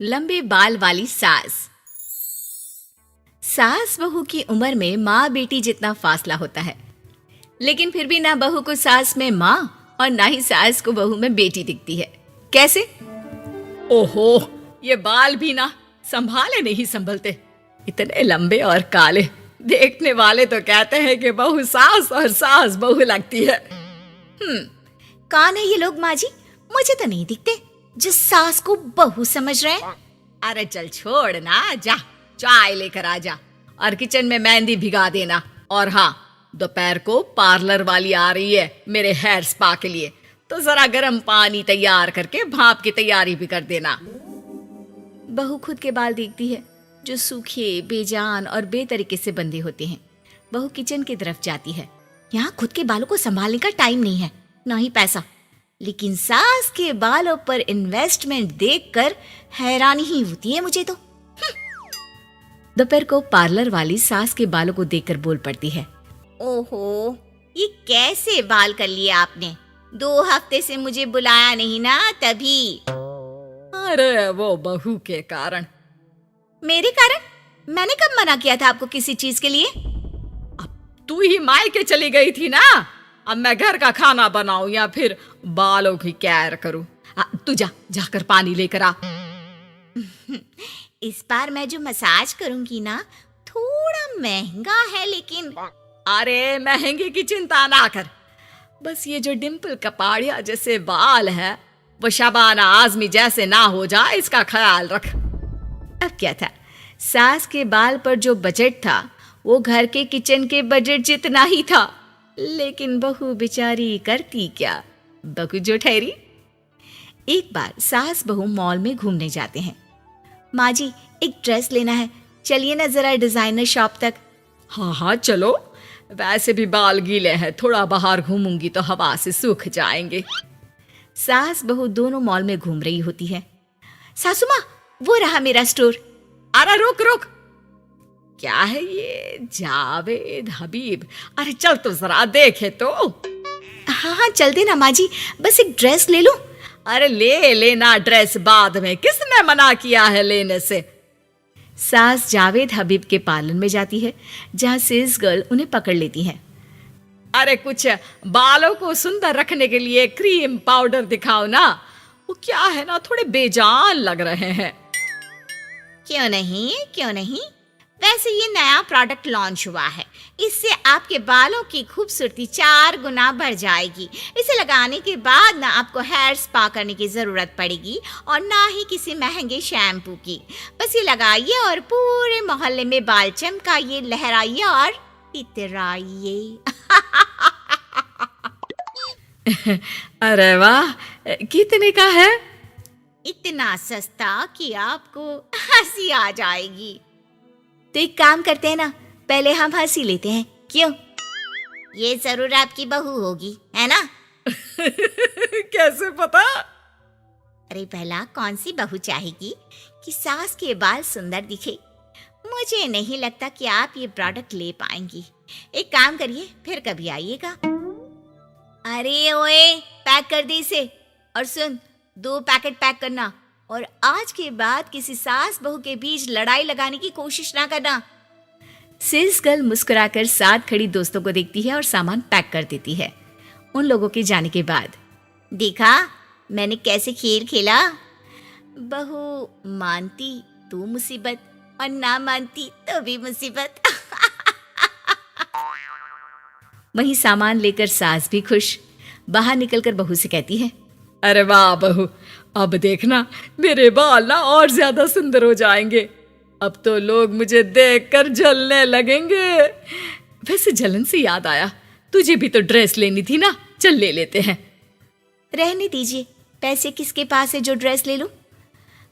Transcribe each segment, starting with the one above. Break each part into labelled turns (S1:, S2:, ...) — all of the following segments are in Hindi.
S1: लंबे बाल वाली सास। सास बहू की उम्र में माँ बेटी जितना फासला होता है, लेकिन फिर भी ना बहू को सास में माँ और ना ही सास को बहू में बेटी दिखती है। कैसे? ओहो, ये बाल भी ना संभाले नहीं संभलते, इतने लंबे और काले। देखने वाले तो कहते हैं कि बहू सास और सास बहू लगती है। कौन है ये लोग माँ जी? मुझे तो नहीं दिखते जो सास को बहू समझ रहे हैं। अरे चल छोड़ ना, जा चाय लेकर आ जा और किचन में मेहंदी भिगा देना। और हाँ, दोपहर को पार्लर वाली आ रही है मेरे हेयर स्पा के लिए, तो जरा गर्म पानी तैयार करके भाप की तैयारी भी कर देना। बहू खुद के बाल देखती है जो सूखे, बेजान और बेतरीके से बंधे होते हैं। बहू किचन की तरफ जाती है। यहाँ खुद के बालों को संभालने का टाइम नहीं है, ना ही पैसा, लेकिन सास के बालों पर इन्वेस्टमेंट देखकर हैरानी ही होती है मुझे तो। दोपहर को पार्लर वाली सास के बालों को देखकर बोल पड़ती है, ओहो, ये कैसे बाल कर लिए आपने? 2 हफ्ते से मुझे बुलाया नहीं ना, तभी। अरे वो बहू के कारण। मेरे कारण? मैंने कब मना किया था आपको किसी चीज के लिए? अब तू ही मायके चली गई थी ना, अब मैं घर का खाना बनाऊं या फिर बालों की केयर करूं? तू जाकर पानी लेकर आ। इस बार मैं जो मसाज करूंगी ना, थोड़ा महंगा है, लेकिन अरे महंगे की चिंता ना कर, बस ये जो डिम्पल कपाड़िया जैसे बाल है वो शबाना आजमी जैसे ना हो जाए, इसका ख्याल रख। अब क्या था, सास के बाल पर जो बजट था वो घर के किचन के बजट जितना ही था, लेकिन बहू बेचारी करती क्या, बहू जो ठहरी। एक बार सास बहू मॉल में घूमने जाते हैं। माँ जी, एक ड्रेस लेना है, चलिए ना जरा डिजाइनर शॉप तक। हाँ चलो, वैसे भी बाल गीले हैं, थोड़ा बाहर घूमूंगी तो हवा से सूख जाएंगे। सास बहू दोनों मॉल में घूम रही होती है। सासू माँ, वो रहा मेरा स्टोर। अरे रुक, क्या है ये? जावेद हबीब। अरे चल तो जरा देखे तो। हाँ चल देना माँ जी, बस एक ड्रेस ले लो। अरे ले लेना ड्रेस बाद में, किसने मना किया है लेने से? सास जावेद हबीब के पार्लर में जाती है, जहाँ सेल्स गर्ल उन्हें पकड़ लेती है। अरे कुछ बालों को सुंदर रखने के लिए क्रीम पाउडर दिखाओ ना, वो क्या है ना, थोड़े बेजान लग रहे हैं। क्यों नहीं, वैसे ये नया प्रोडक्ट लॉन्च हुआ है, इससे आपके बालों की खूबसूरती 4 गुना बढ़ जाएगी। इसे लगाने के बाद ना आपको हेयर स्पा करने की जरूरत पड़ेगी और ना ही किसी महंगे शैम्पू की। बस ये लगाइए और पूरे मोहल्ले में बाल चमकाइए, लहराइए और इतराइए। अरे वाह, कितने का है? इतना सस्ता कि आपको हंसी आ जाएगी। तो एक काम करते हैं ना, पहले हम हंसी लेते हैं, क्यों? ये जरूर आपकी बहू होगी, है ना? कैसे पता? अरे भला कौन सी बहू चाहेगी कि सास के बाल सुंदर दिखे? मुझे नहीं लगता कि आप ये प्रोडक्ट ले पाएंगी। एक काम करिए, फिर कभी आइएगा। अरे ओए, पैक कर दे इसे, और सुन, 2 पैकेट पैक करना, और आज के बाद किसी सास बहू के बीच लड़ाई लगाने की कोशिश ना करना। सेल्स गर्ल मुस्कुराकर साथ खड़ी दोस्तों को देखती है और सामान पैक कर देती है। उन लोगों के जाने के बाद, देखा मैंने कैसे खेल खेला? बहू मानती तो मुसीबत, और ना मानती तो भी मुसीबत। वहीं सामान लेकर सास भी खुश बाहर निकलकर बहू से कहती है, अरे वाह बहू, अब देखना मेरे बाल ना और ज्यादा सुंदर हो जाएंगे। अब तो लोग मुझे देखकर जलने लगेंगे। वैसे जलन से याद आया, तुझे भी तो ड्रेस लेनी थी ना, चल ले लेते हैं। रहने दीजिए, पैसे किसके पास है जो ड्रेस ले लूं?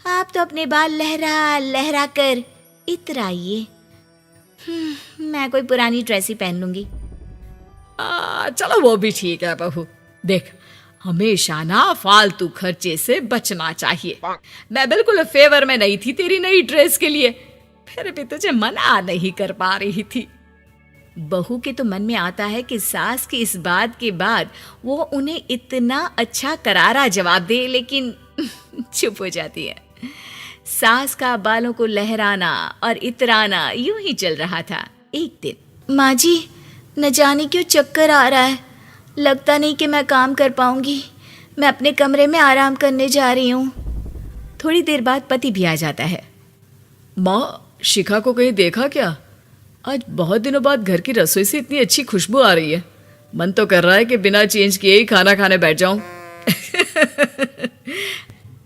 S1: आप तो अपने बाल लहरा लहरा कर इतराइए। मैं कोई पुरानी ड्रेस ही पहन लूंगी। चलो वो भी ठीक है बहू, देख हमेशा ना फालतू खर्चे से बचना चाहिए। मैं बिल्कुल फेवर में नहीं थी तेरी नई ड्रेस के लिए, फिर भी तुझे मना नहीं कर पा रही थी। बहू के तो मन में आता है कि सास की इस बात के बाद वो उन्हें इतना अच्छा करारा जवाब दे, लेकिन चुप हो जाती है। सास का बालों को लहराना और इतराना यूं ही चल रहा था। एक दिन, माँ जी, न जाने क्यों चक्कर आ रहा है, लगता नहीं कि मैं काम कर पाऊंगी, मैं अपने कमरे में आराम करने जा रही हूँ। थोड़ी देर बाद पति भी आ जाता है।
S2: माँ, शिखा को कहीं देखा क्या? आज बहुत दिनों बाद घर की रसोई से इतनी अच्छी खुशबू आ रही है। मन तो कर रहा है कि बिना चेंज किए ही खाना खाने बैठ जाऊं।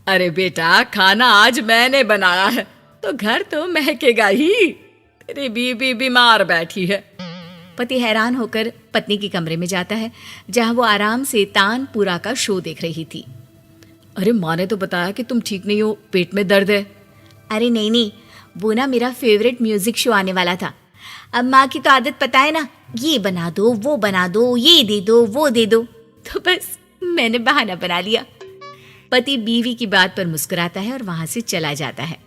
S1: अरे बेटा, खाना आज मैंने बनाया है तो घर तो महकेगा ही। तेरी बीबी बीमार बैठी है। पति हैरान होकर पत्नी के कमरे में जाता है, जहां वो आराम से तानपुरा का शो देख रही थी।
S2: अरे, माँ ने तो बताया कि तुम ठीक नहीं हो, पेट में दर्द है।
S1: अरे नहीं, वो ना मेरा फेवरेट म्यूजिक शो आने वाला था। अब माँ की तो आदत पता है ना, ये बना दो, वो बना दो, ये दे दो, वो दे दो, तो बस मैंने बहाना बना लिया। पति बीवी की बात पर मुस्कुराता है और वहां से चला जाता है।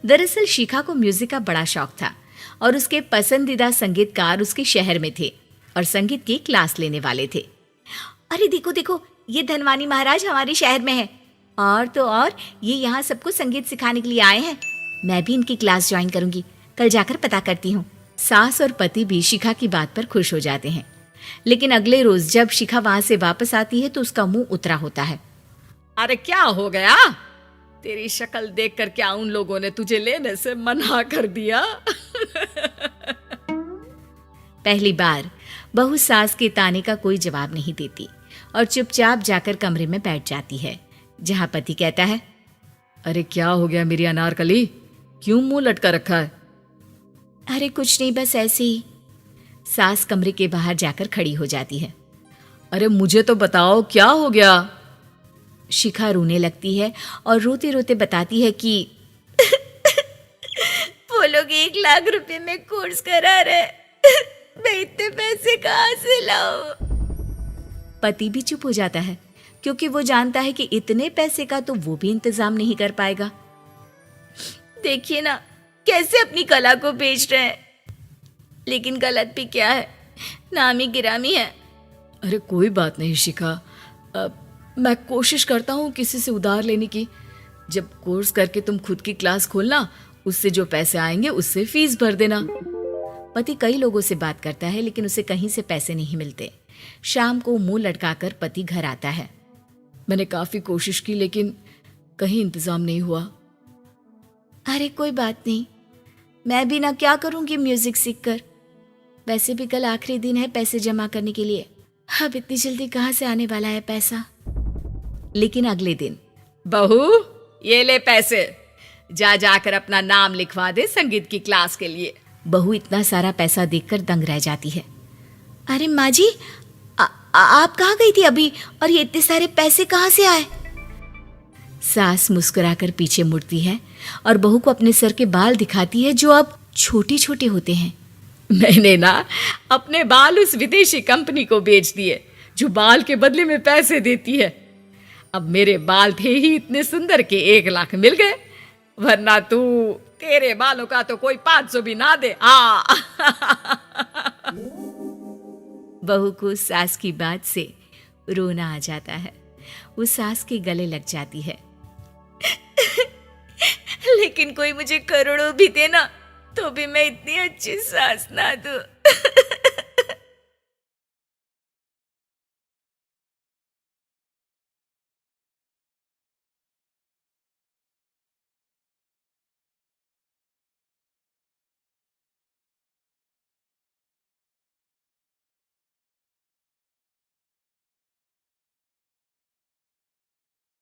S1: दरअसल शिखा को म्यूजिक का बड़ा शौक था और उसके पसंदीदा संगीतकार उसके शहर में थे और संगीत की क्लास लेने वाले थे। अरे देखो देखो, ये धनवानी महाराज हमारे शहर में है, और तो और ये यहाँ सबको संगीत सिखाने के लिए आए हैं। मैं भी इनकी क्लास ज्वाइन करूंगी, कल जाकर पता करती हूँ। सास और पति भी शिखा की बात पर खुश हो जाते हैं। लेकिन अगले रोज जब शिखा वहां से वापस आती है तो उसका मुंह उतरा होता है।
S2: अरे क्या हो गया? तेरी शक्ल देखकर क्या उन लोगों ने तुझे लेने से मना कर दिया?
S1: पहली बार बहू सास के ताने का कोई जवाब नहीं देती और चुपचाप जाकर कमरे में बैठ जाती है, जहां पति कहता है,
S2: अरे क्या हो गया मेरी अनारकली, क्यों मुंह लटका रखा है?
S1: अरे कुछ नहीं, बस ऐसे ही। सास कमरे के बाहर जाकर खड़ी हो जाती है।
S2: अरे मुझे तो बताओ, क्या हो गया?
S1: शिखा रोने लगती है और रोते रोते बताती है कि वो लोग 1 लाख रुपए में कोर्स करा रहे, मैं इतने पैसे कहाँ से लाऊं? पति भी चुप हो जाता है, क्योंकि वो जानता है कि इतने पैसे का तो वो भी इंतजाम नहीं कर पाएगा। देखिए ना, कैसे अपनी कला को बेच रहे हैं, लेकिन गलत भी क्या है, नामी गिरामी है।
S2: अरे कोई बात नहीं शिखा, मैं कोशिश करता हूँ किसी से उधार लेने की। जब कोर्स करके तुम खुद की क्लास खोलना, उससे जो पैसे आएंगे उससे फीस भर देना।
S1: पति कई लोगों से बात करता है, लेकिन उसे कहीं से पैसे नहीं मिलते। शाम को मुंह लटकाकर पति घर आता है।
S2: मैंने काफी कोशिश की, लेकिन कहीं इंतजाम नहीं हुआ।
S1: अरे कोई बात नहीं, मैं भी ना क्या करूंगी म्यूजिक सीखकर। वैसे भी कल आखिरी दिन है पैसे जमा करने के लिए, अब इतनी जल्दी कहाँ से आने वाला है पैसा। लेकिन अगले दिन,
S2: बहू ये ले पैसे, जाकर अपना नाम लिखवा दे संगीत की क्लास के लिए।
S1: बहू इतना सारा पैसा देखकर दंग रह जाती है। अरे माँ जी, आप कहाँ गई थी अभी, और ये इतने सारे पैसे कहाँ से आए? सास मुस्कुराकर पीछे मुड़ती है और बहू को अपने सर के बाल दिखाती है, जो अब छोटे छोटे होते हैं।
S2: मैंने ना अपने बाल उस विदेशी कंपनी को बेच दिए, जो बाल के बदले में पैसे देती है। अब मेरे बाल थे ही इतने सुंदर के 1 लाख मिल गए, वरना तेरे बालों का तो कोई 500 भी ना दे।
S1: बहू को सास की बात से रोना आ जाता है। वो सास के गले लग जाती है। लेकिन कोई मुझे करोड़ों भी दे ना, तो भी मैं इतनी अच्छी सास ना दूं।